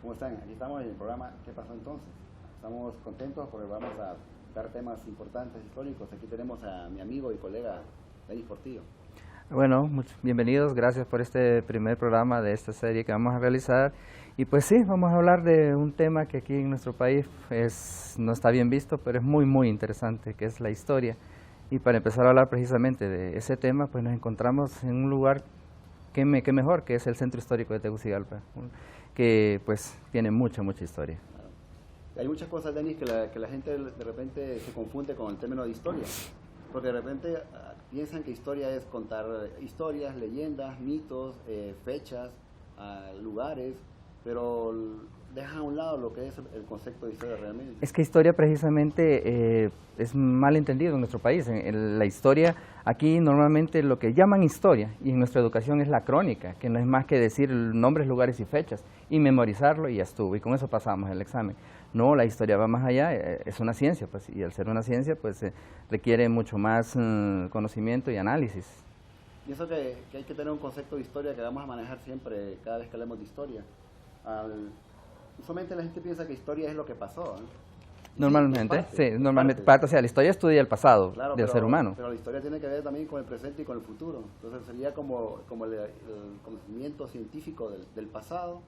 ¿Cómo están? Aquí estamos en el programa ¿Qué pasó entonces? Estamos contentos porque vamos a dar temas importantes, históricos. Aquí tenemos a mi amigo y colega Denis Portillo. Bueno, bienvenidos, gracias por este primer programa de esta serie que vamos a realizar. Y pues sí, vamos a hablar de un tema que aquí en nuestro país no está bien visto, pero es muy interesante, que es la historia. Y para empezar a hablar precisamente de ese tema, pues nos encontramos en un lugar que mejor, que es el Centro Histórico de Tegucigalpa, que pues tiene mucha historia. Claro. Hay muchas cosas, Denis, que la gente de repente se confunde con el término de historia. Porque de repente piensan que historia es contar historias, leyendas, mitos, fechas, lugares, pero dejan a un lado lo que es el concepto de historia realmente. Es que historia precisamente es mal entendido en nuestro país. La historia, aquí normalmente lo que llaman historia, y en nuestra educación es la crónica, que no es más que decir nombres, lugares y fechas, y memorizarlo y ya estuvo, y con eso pasamos el examen. No, la historia va más allá, es una ciencia, pues, y al ser una ciencia, pues requiere mucho más conocimiento y análisis. Y eso que hay que tener un concepto de historia que vamos a manejar siempre cada vez que hablemos de historia. Usualmente la gente piensa que historia es lo que pasó, ¿eh? Normalmente, sí, normalmente, parte. o sea, la historia estudia el pasado Claro, del ser humano. pero la historia tiene que ver también con el presente y con el futuro. Entonces sería como el conocimiento científico del pasado,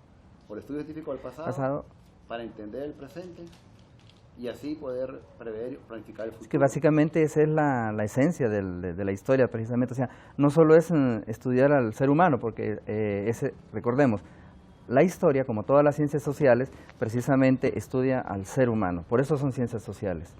o el estudio científico del pasado, para entender el presente y así poder prever y planificar el futuro. Es que básicamente esa es la esencia de la historia, precisamente. O sea, no solo es estudiar al ser humano, porque recordemos, la historia, como todas las ciencias sociales, precisamente estudia al ser humano. Por eso son ciencias sociales.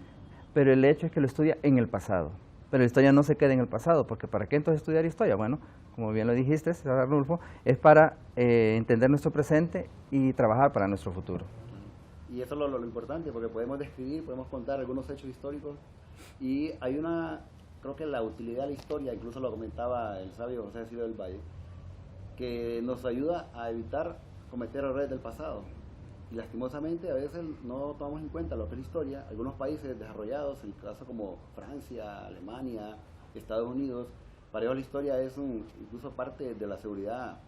Pero el hecho es que lo estudia en el pasado. Pero la historia no se queda en el pasado, porque ¿para qué entonces estudiar historia? Bueno, como bien lo dijiste, Arnulfo, es para entender nuestro presente y trabajar para nuestro futuro. Y eso es lo importante, porque podemos describir, podemos contar algunos hechos históricos, y hay creo que la utilidad de la historia, incluso lo comentaba el sabio José Cecilio del Valle, que nos ayuda a evitar cometer errores del pasado. Y lastimosamente a veces no tomamos en cuenta lo que es la historia. Algunos países desarrollados, en el caso como Francia, Alemania, Estados Unidos, para ellos la historia es incluso parte de la seguridad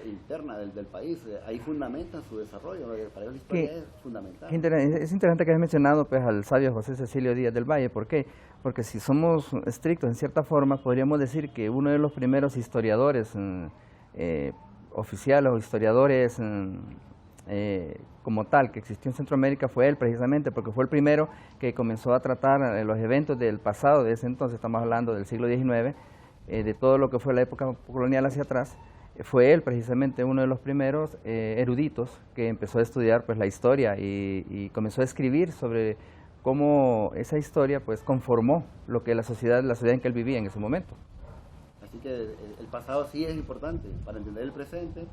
interna del país. Ahí fundamentan su desarrollo. Para ellos la historia es fundamental. Es interesante que hayas mencionado pues, al sabio José Cecilio Díaz del Valle. ¿Por qué? Porque si somos estrictos en cierta forma, podríamos decir que uno de los primeros historiadores oficiales o historiadores como tal que existió en Centroamérica fue él precisamente, porque fue el primero que comenzó a tratar los eventos del pasado de ese entonces. Estamos hablando del siglo XIX, de todo lo que fue la época colonial hacia atrás. Fue él precisamente uno de los primeros eruditos que empezó a estudiar pues, la historia y comenzó a escribir sobre cómo esa historia pues, conformó lo que la sociedad en que él vivía en ese momento. Así que el pasado sí es importante para entender el presente,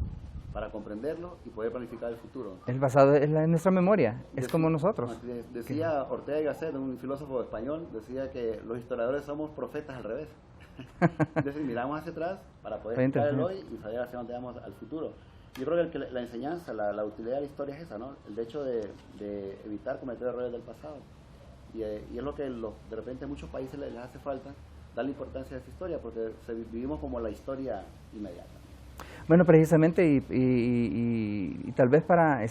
para comprenderlo y poder planificar el futuro. El pasado es nuestra memoria, es como nosotros. Decía Ortega y Gasset, un filósofo español, decía que los historiadores somos profetas al revés. Es decir, miramos hacia atrás para poder explicar el hoy y saber hacia dónde vamos al futuro. Yo creo que la enseñanza, la utilidad de la historia es esa, ¿no? El hecho de evitar cometer errores del pasado. Y es lo que de repente a muchos países les hace falta, darle importancia a esa historia, porque vivimos como la historia inmediata. Bueno, precisamente, y tal vez para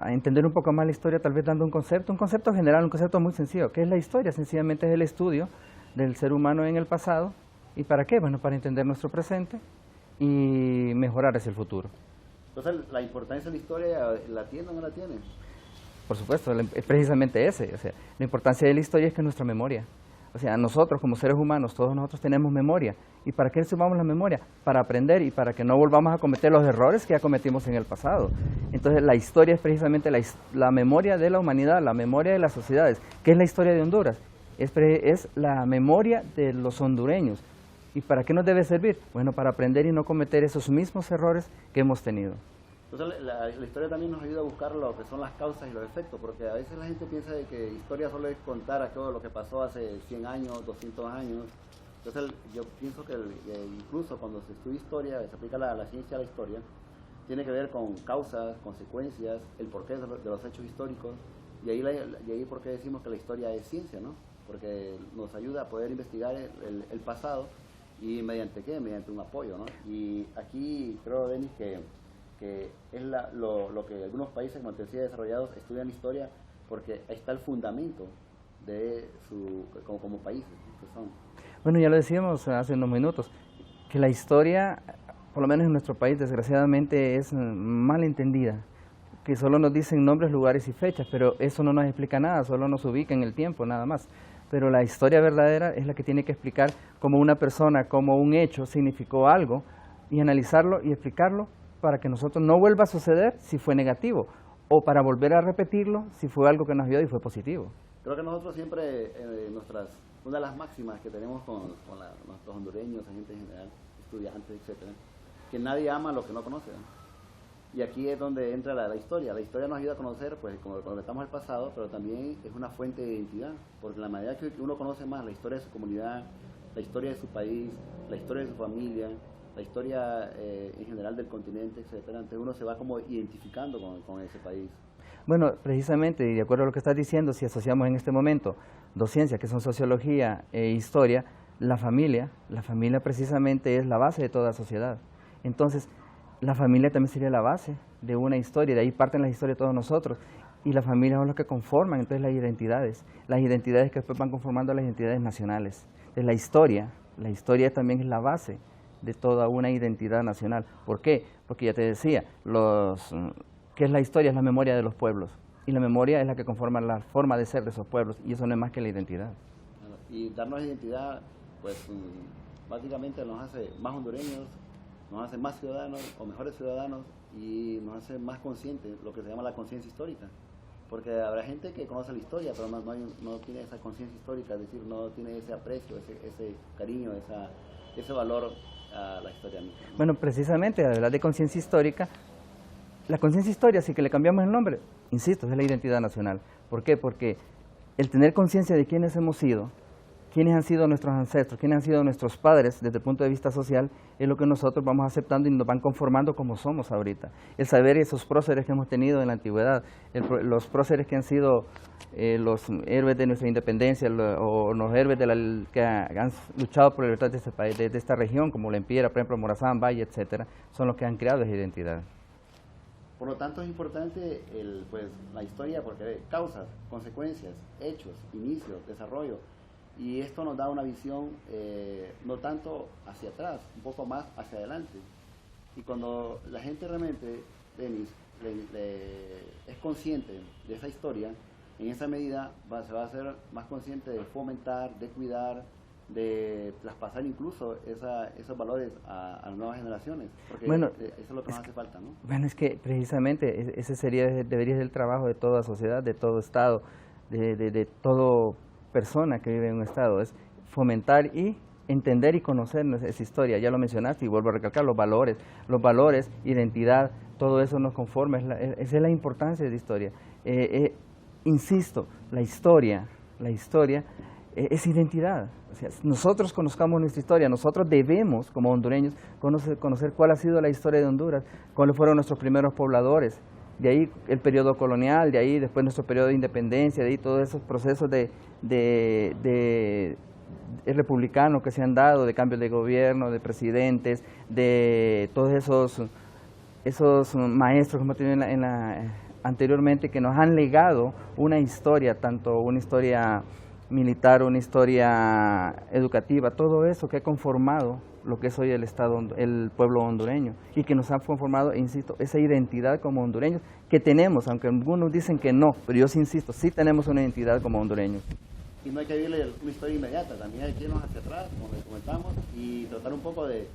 entender un poco más la historia, tal vez dando un concepto general, un concepto muy sencillo. ¿Qué es la historia? Sencillamente es el estudio del ser humano en el pasado. ¿Y para qué? Bueno, para entender nuestro presente y mejorar hacia el futuro. Entonces, ¿la importancia de la historia la tiene o no la tiene? Por supuesto, es precisamente ese. O sea, la importancia de la historia es que es nuestra memoria. O sea, nosotros como seres humanos, todos nosotros tenemos memoria. ¿Y para qué sumamos la memoria? Para aprender y para que no volvamos a cometer los errores que ya cometimos en el pasado. Entonces, la historia es precisamente la memoria de la humanidad, la memoria de las sociedades. ¿Qué es la historia de Honduras? Es la memoria de los hondureños. ¿Y para qué nos debe servir? Bueno, para aprender y no cometer esos mismos errores que hemos tenido. Entonces la historia también nos ayuda a buscar lo que son las causas y los efectos, porque a veces la gente piensa de que historia solo es contar a todo lo que pasó hace 100 años, 200 años. Entonces yo pienso que incluso cuando se estudia historia, se aplica la ciencia a la historia, tiene que ver con causas, consecuencias, el porqué de los hechos históricos, y ahí por qué decimos que la historia es ciencia, ¿no? Porque nos ayuda a poder investigar el pasado, y mediante qué, mediante un apoyo, ¿no? Y aquí creo, Denis, que que es lo que algunos países, como te decía, desarrollados estudian historia porque ahí está el fundamento de como países que son. Bueno, ya lo decíamos hace unos minutos, que la historia, por lo menos en nuestro país, desgraciadamente es mal entendida, que solo nos dicen nombres, lugares y fechas, pero eso no nos explica nada, solo nos ubica en el tiempo, nada más. Pero la historia verdadera es la que tiene que explicar cómo una persona, cómo un hecho significó algo, y analizarlo y explicarlo para que nosotros no vuelva a suceder si fue negativo, o para volver a repetirlo si fue algo que nos dio y fue positivo. Creo que nosotros siempre, una de las máximas que tenemos con nuestros hondureños, gente en general, estudiantes, etcétera, que nadie ama lo que no conoce, ¿no? Y aquí es donde entra la historia. La historia nos ayuda a conocer, pues, como conectamos el pasado, pero también es una fuente de identidad, porque la medida que uno conoce más la historia de su comunidad, la historia de su país, la historia de su familia, la historia en general del continente, etcétera, entonces uno se va como identificando con ese país. Bueno, precisamente, y de acuerdo a lo que estás diciendo, si asociamos en este momento dos ciencias que son sociología e historia, la familia precisamente es la base de toda sociedad. Entonces, la familia también sería la base de una historia, de ahí parten las historias de todos nosotros, y la familia son los que conforman entonces las identidades que después van conformando las identidades nacionales. Entonces, la historia también es la base de toda una identidad nacional. ¿Por qué? Porque ya te decía, ¿qué es la historia? Es la memoria de los pueblos, y la memoria es la que conforma la forma de ser de esos pueblos, y eso no es más que la identidad. Y darnos identidad, pues básicamente nos hace más hondureños, nos hace más ciudadanos o mejores ciudadanos, y nos hace más conscientes, lo que se llama la conciencia histórica. Porque habrá gente que conoce la historia, pero no tiene esa conciencia histórica, es decir, no tiene ese aprecio, ese cariño, ese valor a la historia misma. Bueno, precisamente, al hablar de conciencia histórica, la conciencia histórica, si que le cambiamos el nombre, insisto, es la identidad nacional. ¿Por qué? Porque el tener conciencia de quiénes hemos sido, quiénes han sido nuestros ancestros, quiénes han sido nuestros padres desde el punto de vista social, es lo que nosotros vamos aceptando y nos van conformando como somos ahorita. El saber esos próceres que hemos tenido en la antigüedad, los próceres que han sido los héroes de nuestra independencia, o los héroes que han luchado por la libertad de este país, de esta región, como Lempiera, por ejemplo, Morazán, Valle, etcétera, son los que han creado esa identidad. Por lo tanto, es importante la historia porque hay causas, consecuencias, hechos, inicios, desarrollo. Y esto nos da una visión no tanto hacia atrás, un poco más hacia adelante. Y cuando la gente realmente, Denis, es consciente de esa historia, en esa medida se va a ser más consciente de fomentar, de cuidar, de traspasar incluso esos valores a las nuevas generaciones, porque bueno, eso es lo que nos hace falta, ¿no? Bueno, es que precisamente ese debería ser el trabajo de toda sociedad, de todo Estado, de todo persona que vive en un Estado, es fomentar y entender y conocer esa historia. Ya lo mencionaste y vuelvo a recalcar, los valores, identidad, todo eso nos conforma, esa es la importancia de la historia. Insisto, la historia es identidad. O sea, nosotros conozcamos nuestra historia, nosotros debemos, como hondureños, conocer cuál ha sido la historia de Honduras, cuáles fueron nuestros primeros pobladores, de ahí el periodo colonial, de ahí después nuestro periodo de independencia, de ahí todos esos procesos de republicanos que se han dado, de cambios de gobierno, de presidentes, de todos esos maestros como tuvimos anteriormente, que nos han legado una historia, tanto una historia militar, una historia educativa, todo eso que ha conformado lo que es hoy el pueblo hondureño, y que nos ha conformado, insisto, esa identidad como hondureños que tenemos, aunque algunos dicen que no, pero yo sí insisto, sí tenemos una identidad como hondureños. Y no hay que vivir una historia inmediata, también hay que irnos hacia atrás, como les comentamos, y tratar un poco de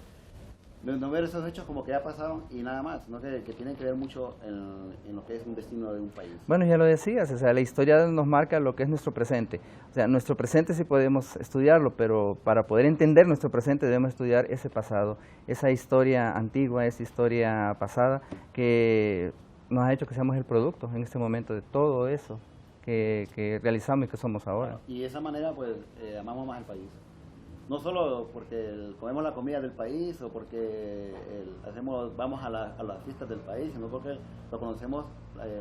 no ver esos hechos como que ya pasaron y nada más, sino que tienen que ver mucho en lo que es un destino de un país. Bueno, ya lo decías, o sea, la historia nos marca lo que es nuestro presente. O sea, nuestro presente sí podemos estudiarlo, pero para poder entender nuestro presente debemos estudiar ese pasado, esa historia antigua, esa historia pasada que nos ha hecho que seamos el producto en este momento de todo eso que realizamos y que somos ahora. Bueno, y de esa manera pues amamos más el país. No solo porque comemos la comida del país o porque vamos a las fiestas del país, sino porque lo conocemos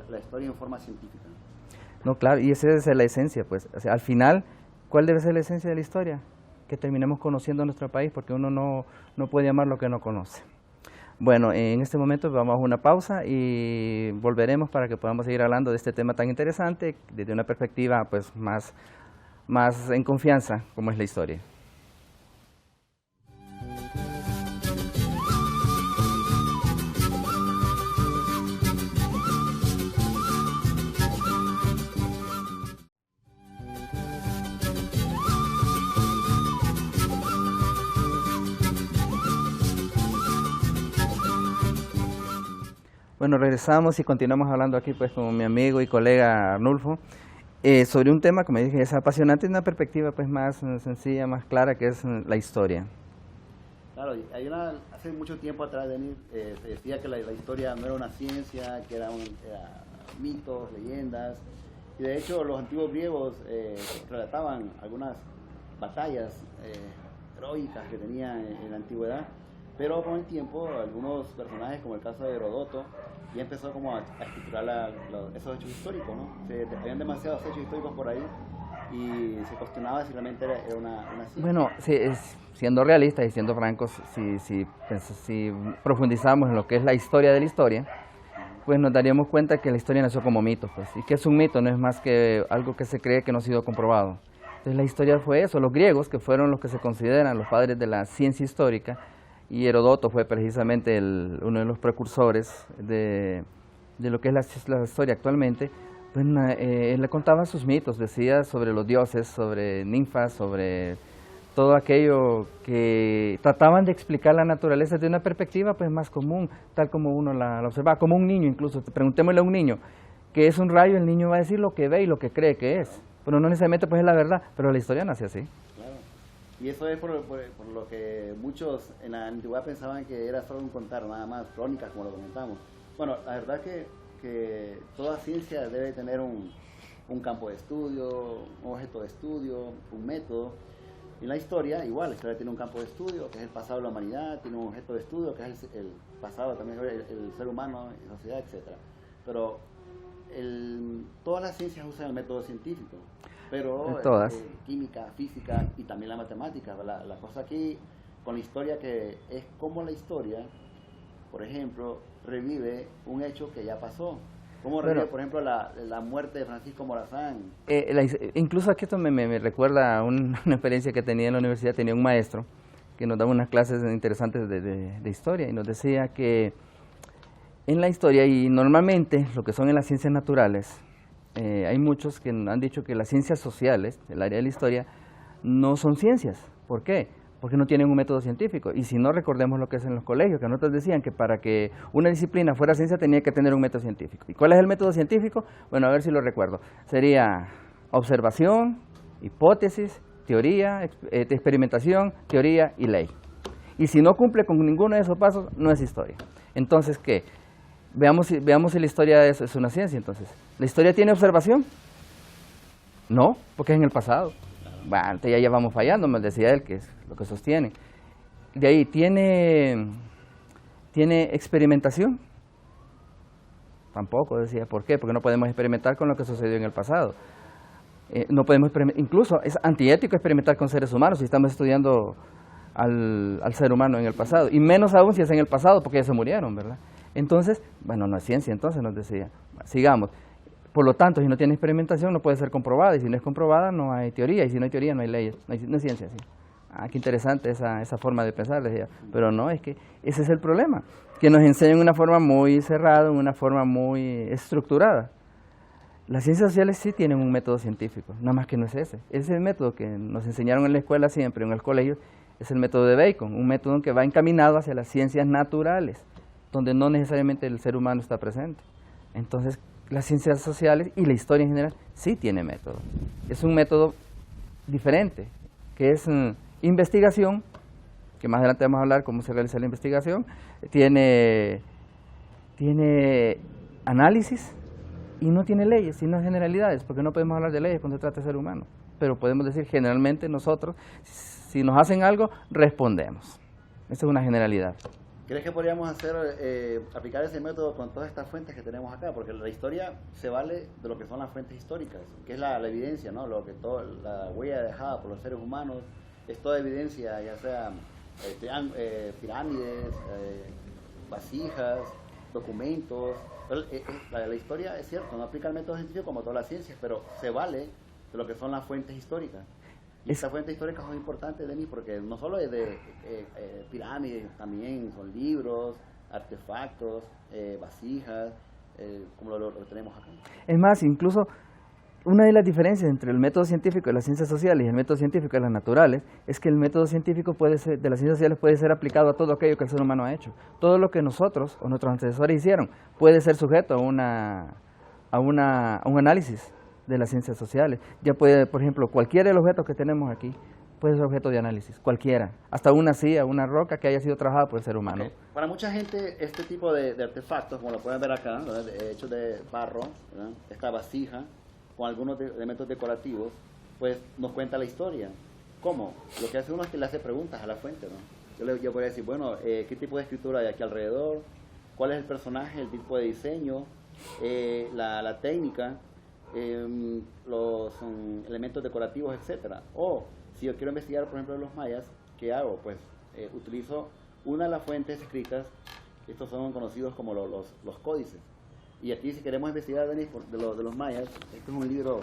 la historia en forma científica. No, claro, y esa es la esencia, pues. O sea, al final, ¿cuál debe ser la esencia de la historia? Que terminemos conociendo nuestro país, porque uno no puede amar lo que no conoce. Bueno, en este momento vamos a una pausa y volveremos para que podamos seguir hablando de este tema tan interesante desde una perspectiva pues más en confianza como es la historia. Bueno, regresamos y continuamos hablando aquí pues con mi amigo y colega Arnulfo sobre un tema, como dije, es apasionante y una perspectiva pues más sencilla, más clara, que es la historia. Claro, hace mucho tiempo atrás, Denis, se decía que la historia no era una ciencia, que era mitos, leyendas, y de hecho los antiguos griegos relataban algunas batallas heroicas que tenían en la antigüedad, pero con el tiempo algunos personajes, como el caso de Herodoto, ya empezó como a estructurar esos hechos históricos, ¿no? Habían demasiados hechos históricos por ahí y se cuestionaba si realmente era una ciencia. Bueno, sí, siendo realistas y siendo francos, si profundizamos en lo que es la historia de la historia, pues nos daríamos cuenta que la historia nació como mito, pues, y que es un mito, no es más que algo que se cree que no ha sido comprobado. Entonces la historia fue eso, los griegos, que fueron los que se consideran los padres de la ciencia histórica, y Herodoto fue precisamente uno de los precursores de lo que es la historia actualmente, pues él le contaba sus mitos, decía sobre los dioses, sobre ninfas, sobre todo aquello que trataban de explicar la naturaleza desde una perspectiva pues más común, tal como uno la observa, como un niño incluso. Preguntémosle a un niño qué es un rayo, el niño va a decir lo que ve y lo que cree que es, pero no necesariamente pues es la verdad, pero la historia nace así. Claro. Y eso es por lo que muchos en la antigüedad pensaban que era solo un contar, nada más, crónicas, como lo comentamos. Bueno, la verdad que toda ciencia debe tener un campo de estudio, un objeto de estudio, un método. Y la historia, igual, la historia tiene un campo de estudio, que es el pasado de la humanidad, tiene un objeto de estudio, que es el pasado también, el ser humano, la sociedad, etc. Pero todas las ciencias usan el método científico. Pero química, física y también la matemática. La cosa aquí con la historia que es como la historia, por ejemplo, revive un hecho que ya pasó. ¿Cómo revive, por ejemplo, la muerte de Francisco Morazán? Incluso aquí esto me recuerda a una experiencia que tenía en la universidad. Tenía un maestro que nos daba unas clases interesantes de historia y nos decía que en la historia, y normalmente lo que son en las ciencias naturales, hay muchos que han dicho que las ciencias sociales, el área de la historia, no son ciencias. ¿Por qué? Porque no tienen un método científico. Y si no, recordemos lo que es en los colegios, que nosotros decían que para que una disciplina fuera ciencia tenía que tener un método científico. ¿Y cuál es el método científico? Bueno, a ver si lo recuerdo. Sería observación, hipótesis, teoría, experimentación, teoría y ley. Y si no cumple con ninguno de esos pasos, no es historia. Entonces, ¿qué? Veamos si la historia es una ciencia, entonces. ¿La historia tiene observación? No, porque es en el pasado. Bueno, entonces ya vamos fallando, me decía él, que es lo que sostiene. De ahí, ¿tiene experimentación? Tampoco, decía. ¿Por qué? Porque no podemos experimentar con lo que sucedió en el pasado. No podemos incluso es antiético experimentar con seres humanos si estamos estudiando al ser humano en el pasado. Y menos aún si es en el pasado, porque ya se murieron, ¿verdad? Entonces, bueno, no es ciencia, entonces nos decía. Sigamos. Por lo tanto, si no tiene experimentación, no puede ser comprobada, y si no es comprobada, no hay teoría, y si no hay teoría, no hay leyes, no es ciencia. ¿Sí? Qué interesante esa forma de pensar, decía. Pero no, es que ese es el problema, que nos enseñan una forma muy cerrada, una forma muy estructurada. Las ciencias sociales sí tienen un método científico, nada más que no es ese. Ese es el método que nos enseñaron en la escuela siempre, en el colegio, es el método de Bacon, un método que va encaminado hacia las ciencias naturales, donde no necesariamente el ser humano está presente. Entonces, las ciencias sociales y la historia en general sí tiene método. Es un método diferente, que es investigación, que más adelante vamos a hablar cómo se realiza la investigación, tiene análisis y no tiene leyes, sino generalidades, porque no podemos hablar de leyes cuando se trata de ser humano, pero podemos decir generalmente nosotros, si nos hacen algo, respondemos. Esa es una generalidad. ¿Crees que podríamos aplicar ese método con todas estas fuentes que tenemos acá? Porque la historia se vale de lo que son las fuentes históricas, que es la evidencia, ¿no? La huella dejada por los seres humanos, es toda evidencia, ya sea pirámides, vasijas, documentos. La historia es cierto, no aplica el método científico como todas las ciencias, pero se vale de lo que son las fuentes históricas. Y estas fuentes históricas son importantes de mí porque no solo es de pirámides, también son libros, artefactos, vasijas, como lo tenemos acá. Es más, incluso una de las diferencias entre el método científico de las ciencias sociales y el método científico de las naturales es que el método científico de las ciencias sociales puede ser aplicado a todo aquello que el ser humano ha hecho. Todo lo que nosotros o nuestros antecesores hicieron puede ser sujeto a un análisis de las ciencias sociales. Ya puede, por ejemplo, cualquiera de los objetos que tenemos aquí puede ser objeto de análisis, cualquiera, hasta una silla, una roca que haya sido trabajada por el ser humano. Okay. Para mucha gente este tipo de artefactos, como lo pueden ver acá, hechos de barro, ¿verdad? Esta vasija, con algunos elementos decorativos, pues nos cuenta la historia. ¿Cómo? Lo que hace uno es que le hace preguntas a la fuente, ¿no? Yo podría decir, bueno, ¿qué tipo de escritura hay aquí alrededor? ¿Cuál es el personaje, el tipo de diseño, la técnica? Los elementos decorativos, etcétera. O si yo quiero investigar, por ejemplo, de los mayas, ¿qué hago? Pues utilizo una de las fuentes escritas. Estos son conocidos como los códices. Y aquí, si queremos investigar de los mayas, este es un libro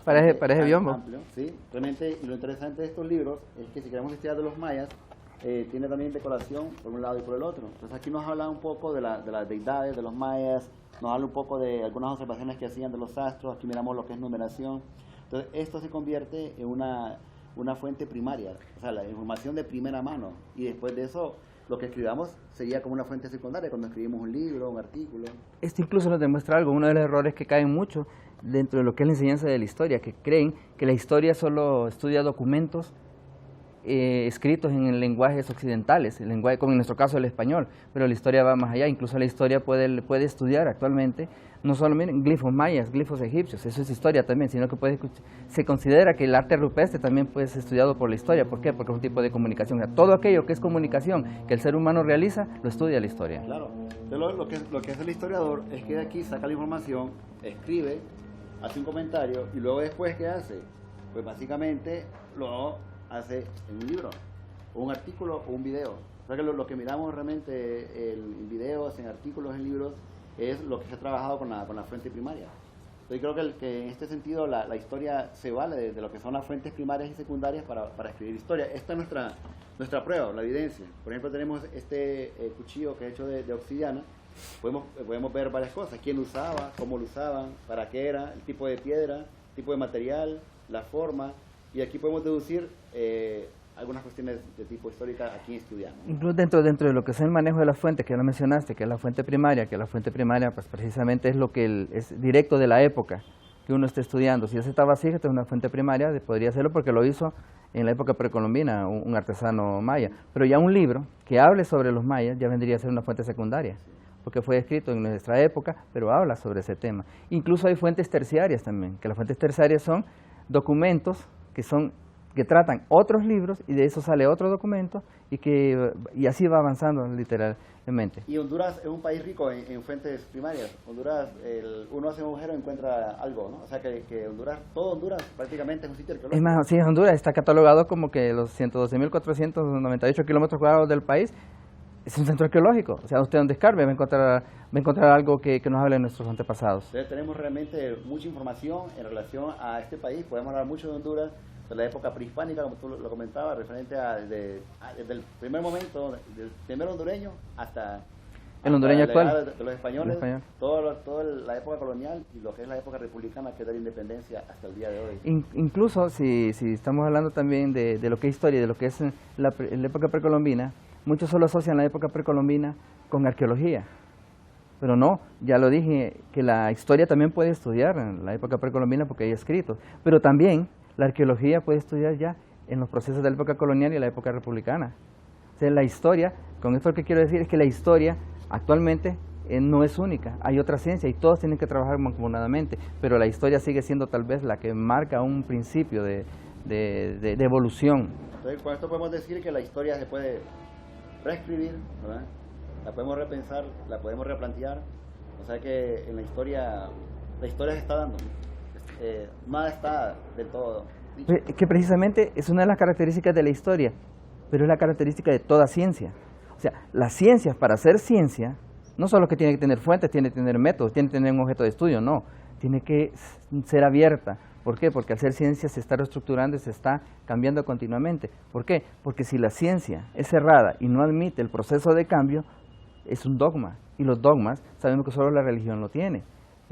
parece biombo. Amplio, ¿sí? Realmente, y lo interesante de estos libros es que si queremos investigar de los mayas, tiene también decoración por un lado y por el otro. Entonces aquí nos habla un poco de las deidades de los mayas, nos habla un poco de algunas observaciones que hacían de los astros. Aquí miramos lo que es numeración. Entonces esto se convierte en una fuente primaria, o sea, la información de primera mano, y después de eso lo que escribamos sería como una fuente secundaria cuando escribimos un libro, un artículo. Esto incluso nos demuestra algo, uno de los errores que caen mucho dentro de lo que es la enseñanza de la historia, que creen que la historia solo estudia documentos escritos en lenguajes occidentales, el lenguaje, como en nuestro caso el español, pero la historia va más allá. Incluso la historia puede estudiar actualmente no solo glifos mayas, glifos egipcios, eso es historia también, sino que se considera que el arte rupestre también puede ser estudiado por la historia. ¿Por qué? Porque es un tipo de comunicación. O sea, todo aquello que es comunicación que el ser humano realiza, lo estudia la historia. Claro. Entonces, lo que hace el historiador es que de aquí saca la información, escribe, hace un comentario, y luego después, ¿qué hace? Pues básicamente lo hace en un libro, o un artículo, o un video. O sea que lo que miramos realmente en videos, en artículos, en libros, es lo que se ha trabajado con la fuente primaria. Entonces creo que en este sentido la historia se vale de lo que son las fuentes primarias y secundarias para escribir historia. Esta es nuestra prueba, la evidencia. Por ejemplo, tenemos este cuchillo que es hecho de obsidiana. Podemos ver varias cosas: quién lo usaba, cómo lo usaban, para qué era, el tipo de piedra, el tipo de material, la forma. Y aquí podemos deducir algunas cuestiones de tipo histórica a quién estudiamos. Incluso dentro de lo que es el manejo de las fuentes, que ya lo mencionaste, que es la fuente primaria, pues precisamente es lo que es directo de la época que uno está estudiando. Si es esta vasija, esta es una fuente primaria, podría hacerlo porque lo hizo en la época precolombina un artesano maya. Pero ya un libro que hable sobre los mayas ya vendría a ser una fuente secundaria, porque fue escrito en nuestra época, pero habla sobre ese tema. Incluso hay fuentes terciarias también, que las fuentes terciarias son documentos que tratan otros libros, y de eso sale otro documento, y así va avanzando literalmente. Y Honduras es un país rico en fuentes primarias. Honduras, uno hace un agujero y encuentra algo, ¿no? O sea que todo Honduras prácticamente es un sitio arqueológico. Es más, sí, Honduras está catalogado como que los 112.498 kilómetros cuadrados del país es un centro arqueológico. O sea, usted donde escarbe va a encontrar algo que nos hable de nuestros antepasados. Entonces tenemos realmente mucha información en relación a este país. Podemos hablar mucho de Honduras, de la época prehispánica, como tú lo comentabas, referente desde el primer momento, del primer hondureño hasta el hondureño actual, de los españoles, toda la época colonial y lo que es la época republicana, que es de la independencia hasta el día de hoy. Incluso si estamos hablando también de lo que es historia, de lo que es la época precolombina, muchos solo asocian la época precolombina con arqueología. Pero no, ya lo dije, que la historia también puede estudiar en la época precolombina porque hay escritos, pero también la arqueología puede estudiar ya en los procesos de la época colonial y la época republicana. O sea, la historia, con esto lo que quiero decir es que la historia actualmente no es única, hay otra ciencia y todos tienen que trabajar mancomunadamente, pero la historia sigue siendo tal vez la que marca un principio de evolución. Entonces, con esto podemos decir que la historia se puede reescribir, ¿verdad? La podemos repensar, la podemos replantear. O sea que en la historia se está dando. Nada está del todo dicho. Que precisamente es una de las características de la historia, pero es la característica de toda ciencia. O sea, la ciencia, para hacer ciencia, no solo que tiene que tener fuentes, tiene que tener métodos, tiene que tener un objeto de estudio, no, tiene que ser abierta. ¿Por qué? Porque al ser ciencia se está reestructurando y se está cambiando continuamente. ¿Por qué? Porque si la ciencia es cerrada y no admite el proceso de cambio, es un dogma. Y los dogmas sabemos que solo la religión lo tiene,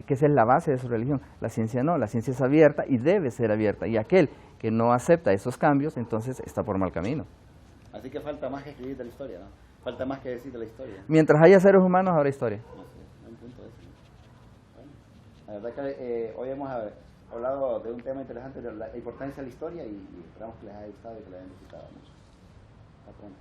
que esa es la base de su religión. La ciencia no, la ciencia es abierta y debe ser abierta. Y aquel que no acepta esos cambios, entonces está por mal camino. Así que falta más que escribir de la historia, ¿no? Falta más que decir de la historia. Mientras haya seres humanos, habrá historia. No sé, un punto de eso. Bueno, la verdad que hoy hemos hablado de un tema interesante, de la importancia de la historia, y esperamos que les haya gustado y que les haya disfrutado mucho. Hasta pronto.